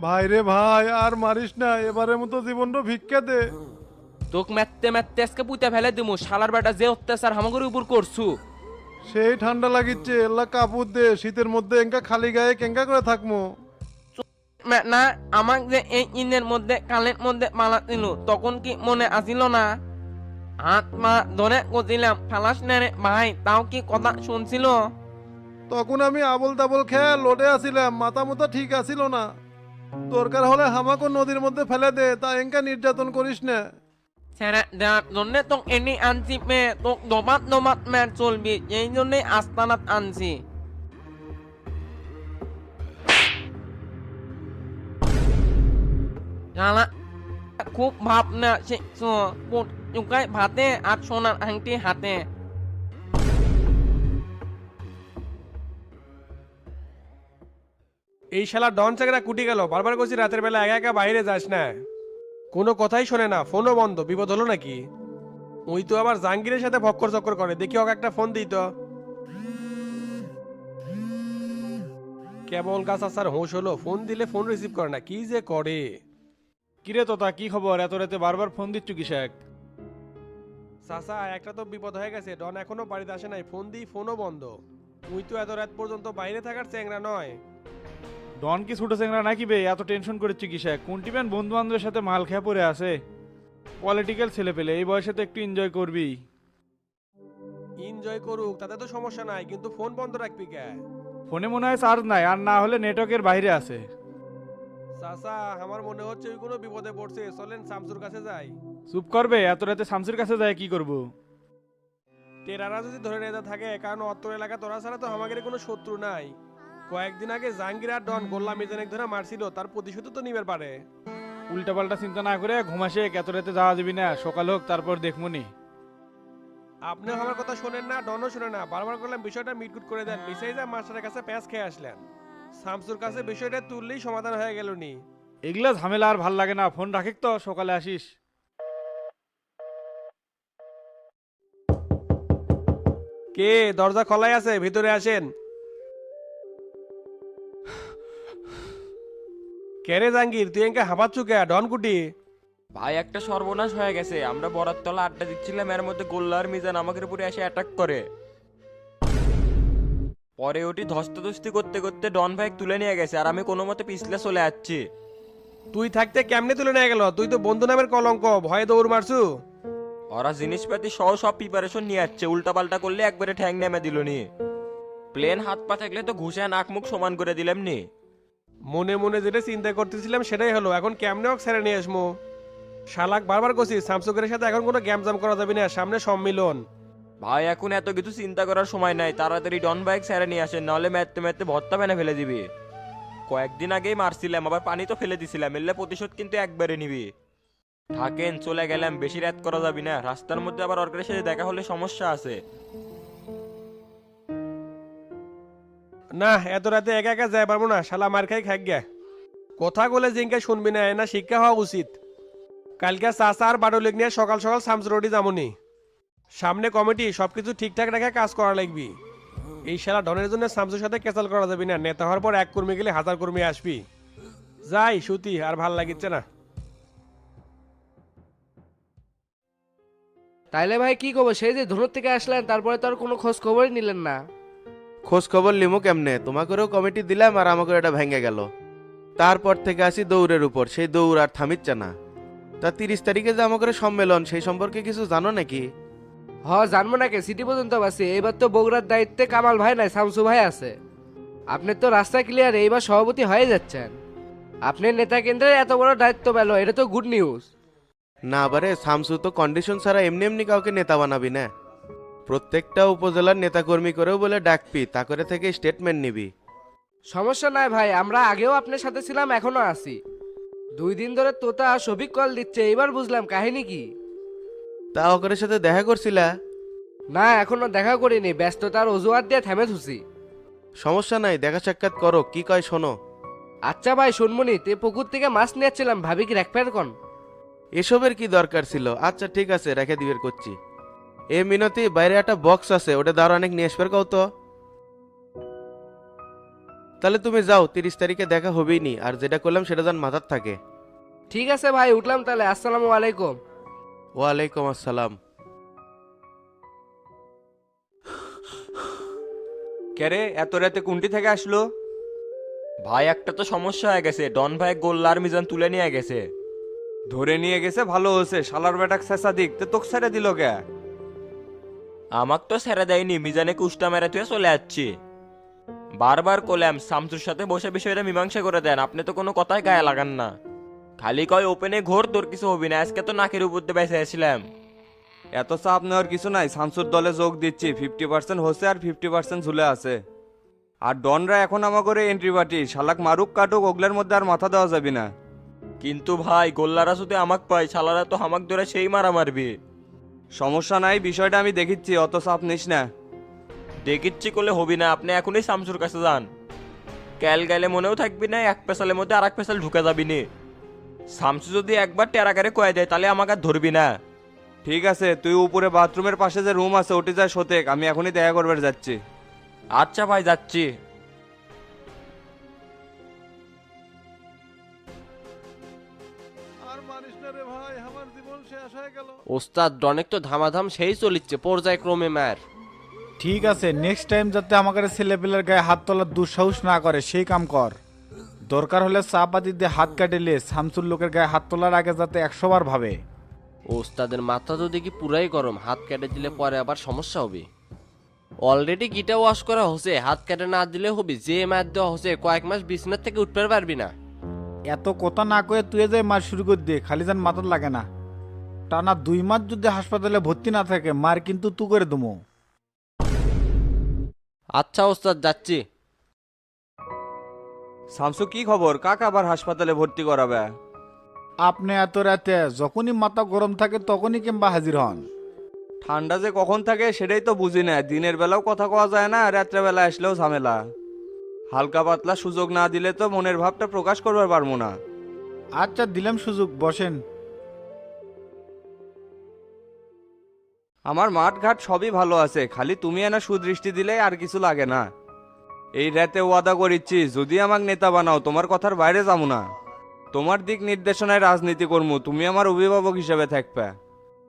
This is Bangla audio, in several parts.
ভাই রে ভাই, আর মারিস না, এবারের মতো জীবনটা ভিক্ষা দে। তোক মারতে মারতে আজকে পুঁতে ফেলে দিমু, শালার বেটা যে অত্যাচার হামাগুড়ির উপর করছু। সেই ঠান্ডা লাগিচ্ছে, এল্লা কাপড় দে, শীতের মধ্যে এঙ্কা খালি গায়ে কেঙ্কা করে থাকবো। না, আমাক যে এই ইনের মধ্যে কালের মধ্যে মালা দিল তখন কি মনে আসিল না? হাত মা ধরে গছিলাম, ফালাস নেড়ে ভাই, তাও কি কথা শুনছিল? তখন আমি আবল তাবল খেয়ে লোটে আসিলাম, মাথা মুথা ঠিক আসিল না। দরকার হলে হামাকো নদীর মধ্যে ফেলে দে, তা এঙ্কা নির্যাতন করিস না। ছেড়ে দেওয়ার জন্য তোক এনে আনছি মেয়ে, তোক দমাত দমাত মেয়ে চলবি, এই জন্যই আস্তানাত আনছি। শালা খুব ভাবনা শিখছো, পুট চুকাই ভাতে আর সোনার আংটি হাতে। এই শালা ডন চাকরা কুটি গেল, বারবার করছি রাতের বেলা একা একা বাইরে যাস না। কোনো কথাই শোনে না, ফোনও বন্ধ, বিপদ হলো নাকি? ওই তো আবার জাহাঙ্গীরের সাথে ভক্কর চক্কর করে, দেখি ওকে একটা ফোন দিই তো। কেবল গাছ আসার হোশ হলো, ফোন দিলে ফোন রিসিভ করে না, কি যে করে। কিরে তোতা, কি খবর? এত রাতে বারবার ফোন দিচ্ছ কিসেক? চাচা, একটা তো বিপদ হয়ে গেছে, ডন এখনো বাড়িতে আসে নাই, ফোন দিই ফোনও বন্ধ। তুই তো এত রাত পর্যন্ত বাইরে থাকার চ্যাংরা নয়। ডন কি ছোট চেংরা নাকি বে? এত টেনশন করেছি কিসেক? কোনটি ব্যান বন্ধু বান্ধবের সাথে মাল খেয়ে পড়ে আছে। পলিটিক্যাল ছেলে পেলে, এই বয়সে তো একটু এনজয় করবি। এনজয় করুক, তাতে তো সমস্যা নাই, কিন্তু ফোন বন্ধ রাখবি কে? ফোনে মনে হয় চার্জ নাই, আর না হলে নেটওয়ার্কের বাইরে আছে। চাচা, আমার মনে হচ্ছে ওই কোনো বিপদে পড়ছে, চলেন শামসুর কাছে যাই। চুপ করবে, এত রাতে শামসুর কাছে যায় কি করব? টেরারা যদি ধরে নিয়ে থাকে, কারণ অত্র এলাকা তোরা ছাড়া তো আমাদের কোনো শত্রু নাই। কয়েকদিন আগে জাহাঙ্গীর আর ডন গোল্লা মিজানেক ধরে মারছিল, তার প্রতিশোধ তো নিবার পারে। উল্টাপাল্টা চিন্তা না করে ঘুমাসে, এত রাতে যাওয়া যাবি না, সকাল হোক তারপর দেখমনি। আপনিও আমার কথা শোনেন না, ডনও শোনে না, বারবার করলাম বিষয়টা মিটকুট করে দেন, মিসাই যা মাস্টারের কাছে প্যাঁচ খেয়ে আসলেন। শামসুর কাছে বিষয়টা তুললেই সমাধান হয়ে গেল নি। এগুলা ঝামেলা আর ভাল লাগে না, ফোন রাখিস তো, সকালে আসিস। কে? দরজা খোলাই আছে, ভিতরে আসেন। কেরে জাহাঙ্গীর, তুই এনকে হাঁপাচ্ছু কে? ডন কুটি? ভাই একটা সর্বনাশ হয়ে গেছে, আমরা বরাততলা আড্ডা দিচ্ছিলাম, এর মধ্যে গোল্লার মিজান আমাদের উপরে এসে অ্যাটাক করে। পরে ওটি ধস্তাধস্তি করতে করতে ডন ভাই তুলে নিয়ে গেছে, আর আমি কোনো মতে পিছলে চলে যাচ্ছি। তুই থাকতে কেমনে তুলে নিয়ে গেল? তুই তো বন্ধু নামের কলঙ্ক, ভয়ে দৌড় মারছু। ওরা জিনিসপাতি সহ সব প্রিপারেশন নিয়ে যাচ্ছে, উল্টাপাল্টা করলে একবারে ঠ্যাং নেমে দিল নি। প্লেন হাত পা থাকলে তো ঘুষে নাক মুখ সমান করে দিলাম নি। মনে মনে যেটা চিন্তা করতেছিলাম সেটাই হলো, এখন কেমনে ওকে ছেড়ে নিয়ে আসবো? শালাক বারবার করছি শামসুকের সাথে এখন কোনো গ্যামজাম করা যাবে না, সামনে সম্মিলন। ভাই এখন এত কিছু চিন্তা করার সময় নাই, তাড়াতাড়ি ডন বাইক ছেড়ে নিয়ে আসেন, নাহলে মারতে মারতে ভর্তা বেনে ফেলে দিবি। কয়েকদিন আগেই মারছিলাম, আবার পানি তো ফেলে দিছিলাম, এলে প্রতিশোধ কিন্তু একবারে নিবি। থাকেন, চলে গেলাম, বেশি রাত করা যাবি না, রাস্তার মধ্যে আবার অর্কের সাথে দেখা হলে সমস্যা আছে। না, এত রাতে একা একা যাই পারবো না, শালা মার খাই খাক গে। কথা বলে জিঙ্কে শুনবি না, না শিক্ষা হওয়া উচিত। কালকে চাচা আর বাডলিক নিয়ে সকাল সকাল শামস রোডি যামনি। সামনে কমিটি, সবকিছু ঠিকঠাক রেখে কাজ করা লাগবি। এই শালা ডনের জন্য শামসুর সাথে কেচাল করা যাবি না, নেতা হওয়ার পর এক কর্মী গেলে হাজার কর্মী আসবি। যাই সুতি, আর ভাল লাগিচ্ছে না। তাইলে ভাই কি খবর? সেই যে ধনুর থেকে আসলেন, তারপরে তো আর কোনো খোঁজ খবরই নিলেন না। খোঁজ খবর লিমু কেমনে? তোমাকেও কমিটি দিলাম আর আমাকে এটা ভেঙে গেল। তারপর থেকে আসি দৌড়ের উপর, সেই দৌড় আর থামিচ্ছে না। তা 30 তারিখে যে আমাকে সম্মেলন, সেই সম্পর্কে কিছু জানো নাকি? জানবো নাকি, সিটি পর্যন্ত বাসি। এইবার তো বগুড়ার দায়িত্বে কামাল ভাই নাই, শামসু ভাই আছে। আপনি তো রাস্তা ক্লিয়ার, এইবার সভাপতি হয়ে যাচ্ছেন। আপনি নেতা কেন্দ্রের এত বড় দায়িত্ব পেল, এটা তো গুড নিউজ। না বারে, শামসু তো কন্ডিশন ছাড়া এমনি এমনি কাউকে নেতা বানাবি না। প্রত্যেকটা উপজেলার নেতাকর্মী করেও বলে ডাকবি, তা করে থেকে স্টেটমেন্ট নিবি। সমস্যা নাই ভাই, আমরা আগেও আপনার সাথে ছিলাম, এখনো আছি। 2 দিন ধরে তোতা সবিক কল দিচ্ছে, এবার বুঝলাম কাহিনী কি। তা ওদের সাথে দেখা করছিলা? না, এখনো দেখা করিনি, ব্যস্ততার অজুহাত দিয়ে থেমে থুসি। সমস্যা নাই, দেখা সাক্ষাৎ করো, কি কয় শোনো। আচ্ছা ভাই শুনমনি, তে পুকুর থেকে মাছ নিয়েছিলাম, ভাবি কি রাখবেন কোন? এসবের কি দরকার ছিল? আচ্ছা ঠিক আছে, রেখে দিবের করছি। এ মিনতি, বাইরে একটা বক্স আছে, ওটা দাঁড় অনেক নিয়ে আসবে কও তো। তাহলে তুমি যাও, 30 তারিখে দেখা হবেই নি, আর যেটা করলাম সেটা যেন মাথার থাকে। ঠিক আছে ভাই, উঠলাম তাহলে। আসসালামু আলাইকুম। ওয়ালাইকুম আসসালাম। কেরে এত রাতে কোনটি থেকে আসলো? ভাই একটা তো সমস্যা হয়ে গেছে, ডন ভাই গোল্লার মিজান তুলে নিয়ে গেছে। ধরে নিয়ে গেছে ভালো হয়েছে, শালার বেটাক শেষা দিক তো তোকে ছেড়ে দিল কে? আমাক তো ছেড়ে দেয়নি, মিজানে কুষ্টা মেরে তুই চলে যাচ্ছি। বারবার কলাম শামসুর সাথে বসে বিষয়টা মীমাংসা করে দেন, আপনি তো কোনো কথাই গায়ে লাগান না। খালি কয় ওপেনে ঘোর, তোর কিছু হবি না। আজকে তো নাকের উপর দিয়ে বেঁচে আসছিলাম। এত চাপ নেওয়ার কিছু নাই, শামসুর দলে যোগ দিচ্ছি, 50% হচ্ছে আর 50% ঝুলে আছে। আর ডনরা এখন আমা করে এন্ট্রি পার্টি, শালাক মারুক কাটুক ওগুলার মধ্যে আর মাথা দেওয়া যাবে না। কিন্তু ভাই গোল্লারা যদি আমাক পায়, শালারা তো আমাক ধরে সেই মারা মারবি। সমস্যা নাই, বিষয়টা আমি দেখিচ্ছি, অত চাপ নিস না। দেখিচ্ছি করলে হবি না, আপনি এখনই শামসুর কাছে যান। ক্যাল গেলে মনেও থাকবি না, এক পেশালের মধ্যে আর এক পেশাল ঢুকে যাবি নি। শামসু যদি একবার টেরাকারে কয়ে দেয় তাহলে আমাকে আর ধরবি না। ঠিক আছে, তুই উপরে বাথরুমের পাশে যে রুম আছে ওটি যায় সতেক, আমি এখনই দেখা করবার যাচ্ছি। আচ্ছা ভাই, যাচ্ছি। আর মানিস না রে ভাই, আমার জীবন শেষ হয়ে গেল। ওস্তাদ ডনেক তো ধামাধাম সেই চলিচ্ছে পর্যায়ক্রমে মার। ঠিক আছে, নেক্সট টাইম যাতে আমাদের ছেলেপেলের গায়ে হাত তোলার দুঃসাহস না করে সেই কাম কর। দরকার হলে চা পাতি দিয়ে হাত কাটিলে শামসুর লোকের গায়ে হাত তোলার আগে যাতে 100 বার ভাবে। ওস্তাদের মাথা তো দেখি পুরাই গরম, হাত কেটে দিলে পরে আবার সমস্যা হবে। অলরেডি গিটা ওয়াশ করা হচ্ছে, হাত কেটে না দিলে হবে। যে ম্যাচ দেওয়া হচ্ছে, কয়েক মাস বিছনার থেকে উঠতে পারবি না। এত কথা না কয়ে তুই যে মার শুরু করে দে, খালি যেন মাথার লাগে না। টানা 2 মাস যদি হাসপাতালে ভর্তি না থাকে, মার কিন্তু তু করে দমো। আচ্ছা ওস্তাদ, যাচ্ছি। শামসু কি খবর, কাক আবার হাসপাতালে ভর্তি করাবে? আপনি এত রাতে যখনই মাথা গরম থাকে তখনই কিংবা হাজির হন। ঠান্ডা যে কখন থাকে সেটাই তো বুঝি না, দিনের বেলাও কথা কওয়া যায় না, রাত্রেবেলা আসলেও ঝামেলা। হালকা পাতলা সুযোগ না দিলে তো মনের ভাবটা প্রকাশ করবার পারবো না। আচ্ছা দিলাম সুযোগ, বসেন। আমার মাঠ ঘাট সবই ভালো আছে, খালি তুমি এনা সুদৃষ্টি দিলে আর কিছু লাগে না। এই রাতে ওয়াদা করিচ্ছি, যদি আমাকে নেতা বানাও তোমার কথার বাইরে যাবো না। তোমার দিক নির্দেশনায় রাজনীতি করবো, তুমি আমার অভিভাবক হিসেবে থাকবে।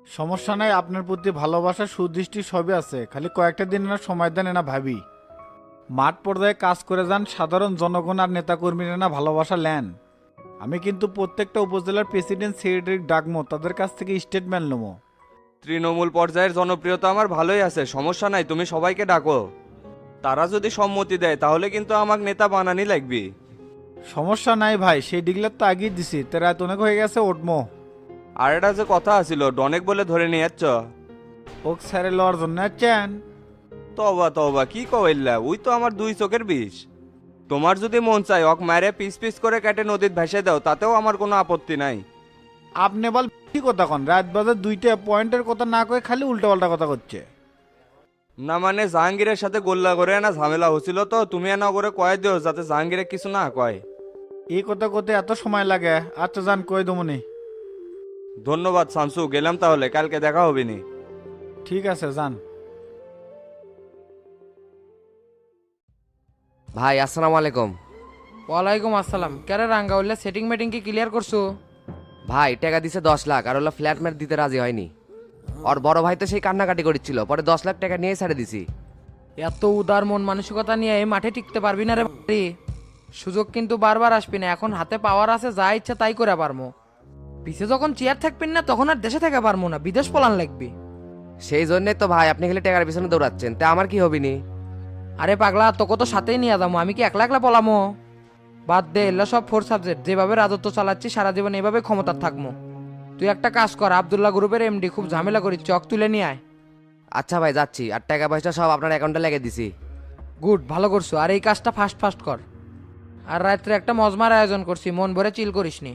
সমস্যা নাই, আপনার প্রতি ভালোবাসা সুদৃষ্টি সবই আছে, খালি কয়েকটা দিন না সময় দেন না ভাবি। মাঠ পর্যায়ে কাজ করে যান, সাধারণ জনগণ আর নেতাকর্মীরা না ভালোবাসা নেন। আমি কিন্তু প্রত্যেকটা উপজেলার প্রেসিডেন্ট সেক্রেটারি ডাকমো, তাদের কাছ থেকে স্টেটমেন্ট নেবো। তৃণমূল পর্যায়ের জনপ্রিয়তা আমার ভালোই আছে, সমস্যা নাই, তুমি সবাইকে ডাকো। তারা যদি সম্মতি দেয় তাহলে কিন্তু আমাকে নেতা বানানি লাগবে। সমস্যা নাই ভাই, সেই ডিগলার তো আগেই দিছি, তো রাত অনেক হয়ে গেছে, উঠমো। আর এটা যে কথা আছিল, ডনেক বলে ধরে নিয়ে যাচ্ছ? ওক স্যারে লওয়ার জন্য আছেন? তবা তবা, কি কইল্লা, ওই তো আমার 2 চোখের বিষ। তোমার যদি মন চায় ওক মারে পিস পিস করে কেটে নদীর ভেসে দাও, তাতেও আমার কোনো আপত্তি নাই। আপনি বল কি কথা কন, রাত বাজে 2টা, পয়েন্টের কথা না কয়ে খালি উল্টা পাল্টা কথা করছে। না মানে জাহাঙ্গীরের সাথে গোল্লা করে না ঝামেলা হচ্ছিল, তো তুমি না করে কয়ে দিও যাতে জাহাঙ্গীরে কিছু না কয়। এই কথা কতে এত সময় লাগে? আচ্ছা যান, কই দমনি। ধন্যবাদ শামসু, গেলাম তাহলে, কালকে দেখা হবে নি। ঠিক আছে, যান। ভাই আসসালামু আলাইকুম। ওয়ালাইকুম আসসালাম। কেরে রাঙ্গাউল্লা সেটিং মেটিং কি ক্লিয়ার করছো? ভাই টাকা দিছে 10 লাখ, আর ওলা ফ্ল্যাট ম্যাট দিতে রাজি হয়নি। আর বড় ভাই তো সেই কান্নাকাটি করছিল, পরে 10 লাখ টাকা নিয়ে ছেড়ে দিছি। এত উদার মন মানসিকতা নিয়ে এই মাঠে টিকতে পারবি না রে বাড়ি। সুযোগ কিন্তু বারবার আসবি না, এখন হাতে পাওয়ার আছে, যা ইচ্ছা তাই করে পারমো। পিছে যখন চেয়ার থাকবেন না তখন আর দেশে থেকে পারমো না, বিদেশ পলান লাগবি। সেই জন্যই তো ভাই আপনি খালি টাকার পিছনে দৌড়াচ্ছেন, তা আমার কি হবিনি? আরে পাগলা, তোকে তো সাথেই নিয়ে যাবো, আমি কি একলা একলা পলামো? বাদ দে, এগুলো সব 4 সাবজেক্ট। যেভাবে রাজত্ব চালাচ্ছি সারা জীবন এভাবে ক্ষমতা থাকবো। তুই একটা কাজ কর, আব্দুল্লাহ গ্রুপের এমডি খুব ঝামেলা করি, চক তুলে নিয়ে আয়। আচ্ছা ভাই যাচ্ছি, আর টাকা পয়সা সব আপনার অ্যাকাউন্টে লাগিয়ে দিছি। গুড, ভালো করছো। আর এই কাজটা ফাস্ট ফাস্ট কর। আর রাত্রে একটা মজমার আয়োজন করছি, মন ভরে চিল করিসনি।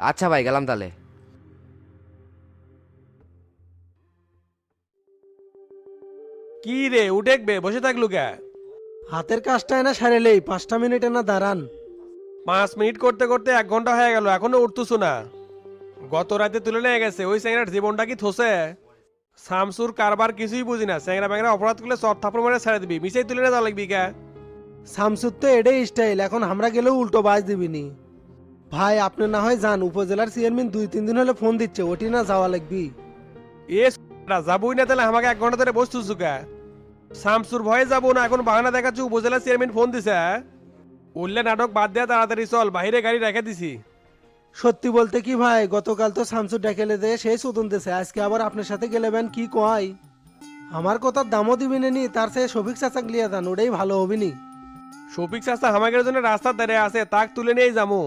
আচ্ছা ভাই, গেলাম তাহলে। কি রে উঠেকবে, বসে থাকলু কে? হাতের কাজটা না সারেলেই 5টা মিনিট না দাঁড়ান। 5 মিনিট করতে করতে 1 ঘন্টা হয়ে গেল, এখনো উঠতেছো না। গত রাতে তুলে নিয়ে গেছে, ওই স্যাংরার জীবনটা কি থোসে? শামসুর কারবার কিছুই বুঝি না, স্যাংরা ব্যাংরা অপরাধ করলে চট থাপড় মারে ছেড়ে দিবি, মিশাই তুলে নিয়ে যাওয়া লাগবি কে? শামসুর তো এটাই স্টাইল, এখন আমরা গেলেও উল্টো বাজ দিবিনি। ভাই আপনি না হয় যান, উপজেলার চেয়ারম্যান 2-3 দিন হলে ফোন দিচ্ছে, ওটি না যাওয়া লাগবি। এ যাবই না তাহলে আমাকে 1 ঘন্টা ধরে বসতে চুকা। শামসুর ভয়ে যাবো না, এখন বাহানা দেখাচ্ছি উপজেলা চেয়ারম্যান ফোন দিছে। উল্লে নাটক বাদ দেয়া, তাড়াতাড়ি চল, বাইরে গাড়ি রেখে দিছি। সত্যি বলতে কি ভাই, গতকাল তো শামসুর ডেকেলে দিয়ে সেই সুতন দিছে, আজকে আবার আপনার সাথে গেলেবেন কি কয়? আমার কথার দামও দিবেন নি, তার চেয়ে শফিক চাচা লিয়া দেন, ওটাই ভালো হবে নি। শফিক চাচা আমাদের জন্য রাস্তার ধারে আছে, তাক তুলে নিয়েই যাবো।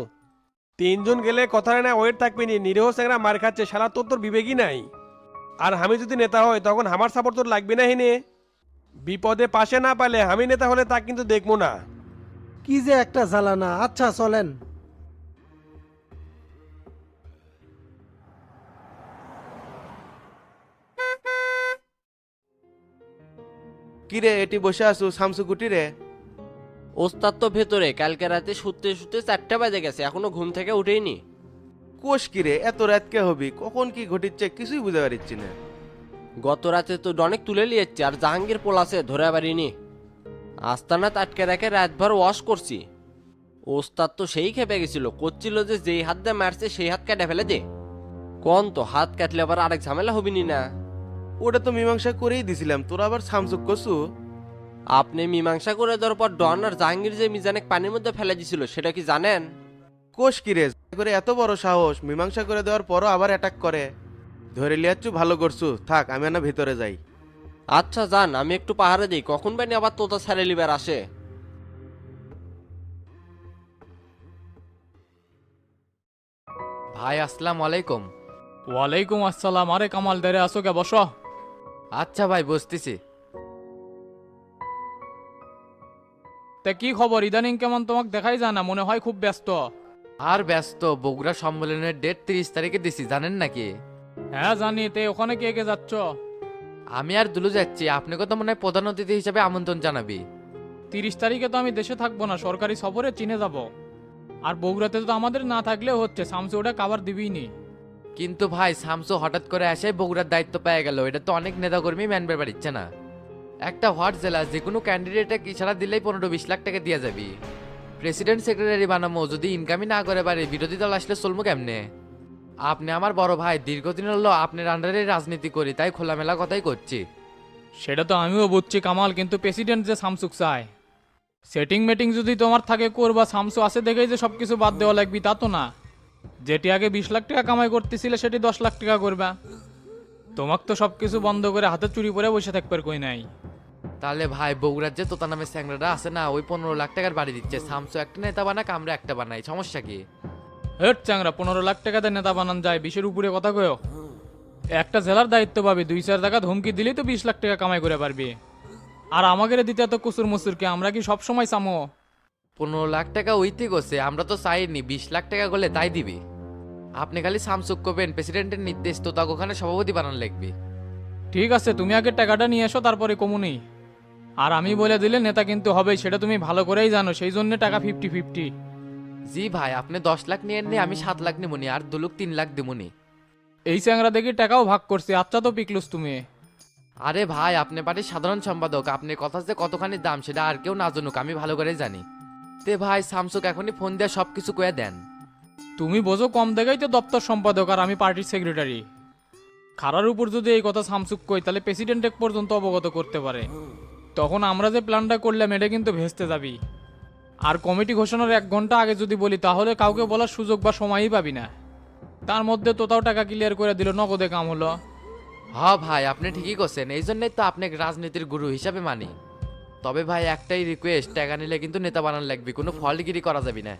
3 জন গেলে কথা না ওয়েট থাকবি নি, নিরীহ স্যাংরা মার খাচ্ছে, শালা তোর বিবেকই নাই। আর আমি যদি নেতা হয় তখন আমার সাপোর্ট তোর লাগবে না হিনে। বিপদে পাশে না পালে আমি নেতা হলে তা কিন্তু দেখবো না। কি যে একটা জ্বালানা। আচ্ছা চলেন। কিরে এটি বসে আছো শামসু গুটি রে? ওস্তাদ তো ভেতরে, কালকে রাতে শুতে শুতে 4টা বাজে গেছে, এখনো ঘুম থেকে উঠেইনি। কোষ কিরে এত রাত কে হবি? কখন কি ঘটিচ্ছে কিছুই বুঝতে পারছি না। গত রাতে তো অনেক তুলে লিয়েছি, আর জাহাঙ্গীর পোলাছে ধরে পারিনি। আস্তানা আটকে রেখে রাতভর ওয়াশ করছি। ওস্তাদ তো সেই খেপে গেছিল, করছিল যে যেই হাত দিয়ে মারছে সেই হাত কেটে ফেলে দে। কোন তো হাত কাটলে আবার আরেক ঝামেলা হবিনি না? ওটা তো মীমাংসা করেই দিছিলাম, তোরা আবার শামসুক কসু। আপনি মীমাংসা করে দেওয়ার পর ডন আর জাহাঙ্গীর যে মিজানেক পানির মধ্যে ফেলে দিছিল সেটা কি জানেন? কোষ কিরে করে এত বড় সাহস, মীমাংসা করে দেওয়ার পরও আবার অ্যাটাক করে। ধরে লিয়াচ্ছু, ভালো করছু, থাক আমি না ভিতরে যাই। আচ্ছা যান, আমি একটু পাহাড়ে দিই, কখন বানি আবার তোতা ছাড়ে লিবার আসে। ভাই আসসালামু আলাইকুম। ওয়ালাইকুম আসসালাম। আরে কামাল দেরে আসো কে, বসো। আচ্ছা ভাই বসতেছি। তা কি খবর, ইদানিং কেমন তোমাকে দেখাই যায় না, মনে হয় খুব ব্যস্ত। আর ব্যস্ত, বগুড়া সম্মেলনের ডেট 30 তারিখে দিছি, জানেন নাকি? হ্যাঁ জানি। তে ওখানে কে কে যাচ্ছ? আমি আর দুলু যাচ্ছি, আপনাকে তো মনে হয় প্রধান অতিথি হিসেবে আমন্ত্রণ জানাবি। 30 তারিখে তো আমি দেশে থাকবো না, সরকারি সফরে চীনে যাব। আর বগুড়াতে তো আমাদের না থাকলেও হচ্ছে, শামসু ওটা কাবার দিবই নি। কিন্তু ভাই শামসু হঠাৎ করে এসে বগুড়ার দায়িত্ব পেয়ে গেল, এটা তো অনেক নেতাকর্মী মানবে পারছে না। একটা হোয়াট জেলা যে কোনো ক্যান্ডিডেটে ইশারা দিলেই 15-20 লাখ টাকা দিয়ে যাবি। প্রেসিডেন্ট সেক্রেটারি বানামো, যদি ইনকামই না করে পারে বিরোধী দল আসলে চলবো কেমনে? আপনি আমার বড় ভাই, দীর্ঘদিন হলো আপনার আন্ডারে রাজনীতি করি, তাই খোলামেলা কথাই করছি। সেটা তো আমিও বুঝছি কামাল, কিন্তু প্রেসিডেন্ট যে শামসুক চায়, সেটিং মেটিং যদি তোমার থাকে করবা, শামসু আছে দেখেই যে সবকিছু বাদ দেওয়া লাগবে তা তো না। যেটি আগে 20 লাখ টাকা কামাই করতেছিলে সেটি 10 লাখ টাকা করবা। তোমাকে তো সবকিছু বন্ধ করে হাতে চুরি পরে বসে থাকবার কই নাই। তাহলে ভাই বগুড়ার যে তোতা নামে স্যাংরাটা আছে না, ওই 15 লাখ টাকার বাড়ি দিচ্ছে, শামসু একটা নেতা বানাক আমরা একটা বানাই, সমস্যা কি? হেট চাংরা, 15 লাখ টাকাতে নেতা বানান যায়? 20-এর উপরে কথা কয়ো। একটা জেলার দায়িত্ব পাবি, 2-4 টাকা ধমকি দিলেই তো 20 লাখ টাকা কামাই করে পারবি। আর আমাদের দিতে এত কুসুর মুসুরকে, আমরা কি সব সময় চামো? 15 লাখ টাকা ওইতে গেছে, আমরা তো চাইনি, 20 লাখ টাকা করলে তাই দিবি। আপনি খালি শামসুক করবেন, প্রেসিডেন্টের নির্দেশ তো তাকে ওখানে সভাপতি বানান লাগবে। ঠিক আছে, তুমি আগে টাকাটা নিয়ে এসো, তারপরে কমুনি। আর আমি বলে দিলে নেতা কিন্তু হবেই, সেটা তুমি ভালো করেই জানো, সেই জন্য টাকা 50-50। জি ভাই, আপনি 10 লাখ নিয়ে নি, আমি 7 লাখ নিমুনি, আর দুলুক 3 লাখ দিমুনি। এই চ্যাংরা দেখি টাকাও ভাগ করছি, আচ্ছা তো পিকলুস তুমি। আরে ভাই, আপনি পার্টির সাধারণ সম্পাদক, আপনি কথা যে কতখানি দাম সেটা আর কেউ না জানুক, আমি ভালো করেই জানি। তে ভাই শামসুক এখনই ফোন দিয়ে সব কিছু কয়ে দেন। তুমি বোঝো কম দেখাই তো দপ্তর সম্পাদক, আর আমি পার্টির সেক্রেটারি। খারার উপর যদি এই কথা শামসুক কই, তাহলে প্রেসিডেন্ট এক পর্যন্ত অবগত করতে পারে। তখন আমরা যে প্ল্যানটা করলাম এটা কিন্তু ভেস্তে যাবি। আর কমিটি ঘোষণার 1 ঘন্টা আগে যদি বলি, তাহলে কাউকে বলার সুযোগ বা সময়ই পাবি না। তার মধ্যে তোতাও টাকা ক্লিয়ার করে দিল, নগদে কাম হলো। হ্যাঁ ভাই, আপনি ঠিকই করছেন, এই জন্যই তো আপনাকে রাজনীতির গুরু হিসাবে মানি। তবে ভাই একটাই রিকোয়েস্ট, টাকা নিলে কিন্তু নেতা বানান লাগবে, কোনো ফলগিরি করা যাবে না।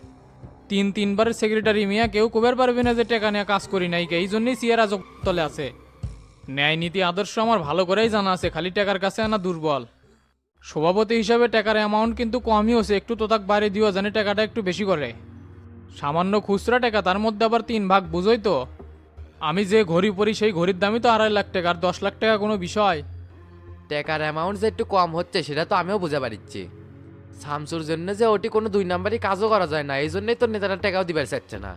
3-3বারের সেক্রেটারি মিয়া কেউ কবের পারবে না যে টাকা নিয়ে কাজ করি নাই, এই জন্যই সিয়ারা তলে আছে। ন্যায় নীতি আদর্শ আমার ভালো করেই জানা আছে, খালি টাকার কাছে আনা দুর্বল। সভাপতি হিসাবে টাকার অ্যামাউন্ট কিন্তু কমই হচ্ছে, একটু তো তাক বাড়ি দিও, জানি টাকাটা একটু বেশি করে। সামান্য খুচরা টাকা, তার মধ্যে আবার 3 ভাগ, বুঝোই তো। আমি যে ঘড়ি পরি সেই ঘড়ির দামই তো 2.5 লাখ টাকা, আর 10 লাখ টাকা কোনো বিষয়? টাকার অ্যামাউন্ট যে একটু কম হচ্ছে সেটা তো আমিও বুঝে পারছি। শামসুর জন্য যে ওটি কোনো 2 নাম্বারই কাজও করা যায় না, এই জন্যই তো নেতারা টাকাও দিবার চাচ্ছে না।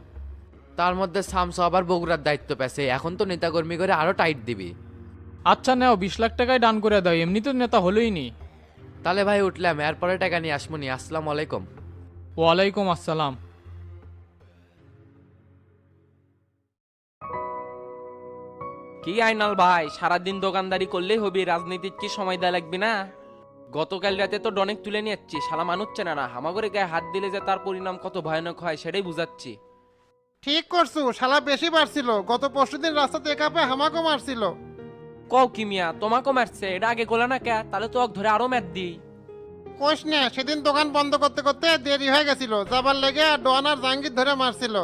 তার মধ্যে শামসু আবার বগুড়ার দায়িত্ব পেছে, এখন তো নেতাকর্মী করে আরো টাইট দিবি। আচ্ছা নেও, 20 লাখ টাকায় ডান করে দাও, এমনি তো নেতা হলোই নি। তাহলে ভাই উঠলাম, এরপরে টাকা নিয়ে আসমুনি। আসসালামু আলাইকুম। ওয়ালাইকুম আসসালাম। কি আইনাল ভাই, সারাদিন দোকানদারি করলেই হবি, রাজনীতির কি সময় দেয়া লাগবে না? গতকাল রাতে তো ডনেক তুলে নিয়ে যাচ্ছি, শালা মানুচ্ছে না হামাগরে গায়ে হাত দিলে যে তার পরিণাম কত ভয়ানক হয় সেটাই বুঝাচ্ছি। ঠিক করছু, শালা বেশি বাড়ছিল। গত পরশুদিন রাস্তাতে একাপে হামাকও মারছিল। কও কি মিয়া, তোমাকেও মারছে? এটা আগে গোলা না কে? তাহলে তো ধরে আরো ম্যাট দিই। কোষ নে, সেদিন দোকান বন্ধ করতে করতে দেরি হয়ে গেছিল, যাবার লেগে ডন আর জাহাঙ্গীর ধরে মারছিল।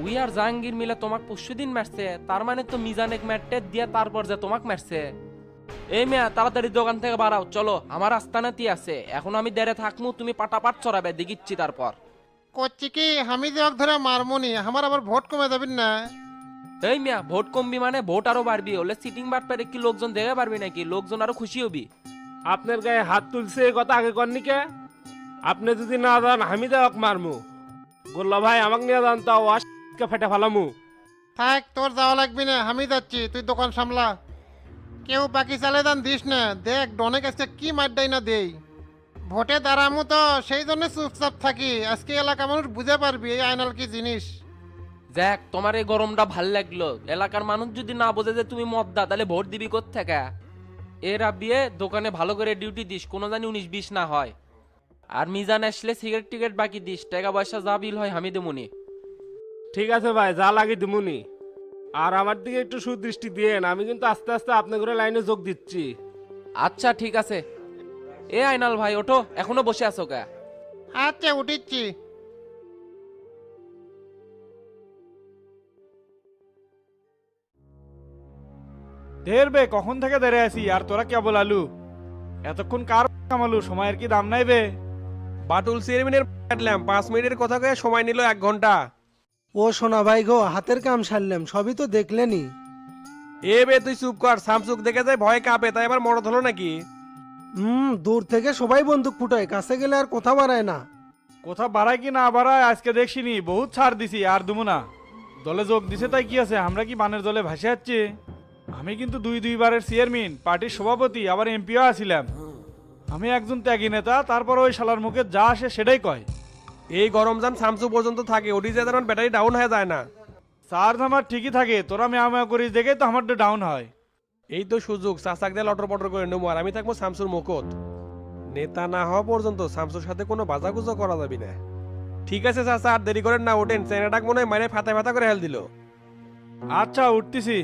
উই আর জাহাঙ্গীর মিলে তোমাক পরশুদিন মারছে, তার মানে তো মিজানেক ম্যাটে দিয়ে তারপর যে তোমাক মারছে। এই মিয়া তাড়াতাড়ি দোকান থেকে বাড়াও, চলো আমার আস্তানাতি আছে, এখন আমি দেরে থাকমু, তুমি পাটাপাট চড়াবে দেখিচ্ছি তারপর। করছি কি, আমি যে ধরে মারমুনি, আমার আবার ভোট কমে যাবেন না। এই মিয়া ভোট কমবি মানে ভোট আরো বাড়বি, হলে সিটিং বাটপারে কি লোকজন দেখে পারবি নাকি? লোকজন আরো খুশি হবি। আপনার গায়ে হাত তুলছে এই কথা আগে করনি কে? আপনি যদি না যান আমি দেওয়াক মারমু। গোল্লা ভাই আমাকে নিয়ে যান, তাও আজকে ফেটে ফেলামু। থাক, তোর যাওয়া লাগবি না, আমি যাচ্ছি, তুই দোকান সামলা। কেউ বাকি চালে দান দিস না, দেখ ডনে কাছে কি মারডাই না দেই। ভোটে দাঁড়ামু তো সেই জন্য চুপচাপ থাকি, আজকে এলাকা মানুষ বুঝে পারবি এই আইনাল কি জিনিস। দেখ তোমার এই গরমটা ভাল লাগলো, এলাকার মানুষ যদি না বোঝে যে তুমি মদ্দা, তাহলে ভোট দিবি কোত্থেকে? এরা বিয়ে দোকানে ভালো করে ডিউটি দিস, কোনো জানি 19-20 না হয়। আর মিজান আসলে সিগারেট টিকেট বাকি দিস, টাকা পয়সা যা বিল হয় আমি দেবনি। ঠিক আছে ভাই, যা লাগে দিমুনি। আর আমার দিকে একটু সুদৃষ্টি দিয়েন, আমি কিন্তু আস্তে আস্তে আপনার করে লাইনে যোগ দিচ্ছি। আচ্ছা ঠিক আছে। এ আইনাল ভাই ওঠো, এখনো বসে আছো কে? আচ্ছা উঠিচ্ছি। বে কখন থেকে দাঁড়িয়ে আছি, আর তোরা কেবল আলু এতক্ষণ কার কামালু? সময়ের কি দাম নাই বে? বাটুল চেয়ারম্যানের কাটলাম 5 মিনিটের কথা কয়ে সময় নিল 1 ঘন্টা। ও সোনা ভাই গো, হাতের কাম সারলাম, সবই তো দেখলেনি। এ বে তুই চুপ কর, সামসুক দেখে যায় ভয় কাঁপে, তাই এবার মরদ হলো নাকি? দূর থেকে সবাই বন্দুক ফুটায়, কাছে গেলে আর কথা বাড়ায় না। কথা বাড়ায় কি না বাড়ায় আজকে দেখছিনি, বহুত ছাড় দিছি, আর দুমু না। দলে যোগ দিছে তাই কি আছে, আমরা কি বানের দলে ভাসে যাচ্ছি? আমি কিন্তু 2 বারের চেয়ারম্যান, পার্টির সভাপতি, আবার এমপিও আছিলাম। আমি একজন ত্যাগী নেতা, তারপর ওই শালার মুখে যা আসে সেটাই কয়। এই গরম যান সামসু পর্যন্ত থাকে, ওটি যে যেমন ব্যাটারি ডাউন হয়ে যায় না। চার্জ আমার ঠিকই থাকে, তোরা মেয়া মেয়া করিস দেখে তো আমার ডাউন হয়। এই তো সুযোগ, চাচাক দিয়ে লটর পটর করে নেবো, আর আমি থাকবো শামসুর মুখত। নেতা না হওয়া পর্যন্ত শামসুর সাথে কোনো বাজাগুজো করা যাবে না। ঠিক আছে চাচা, আর দেরি করেন না, ওঠেন, চেনাটাক মনে হয় মারে ফাতা ফাতা করে হেল দিল। আচ্ছা উঠতেছি।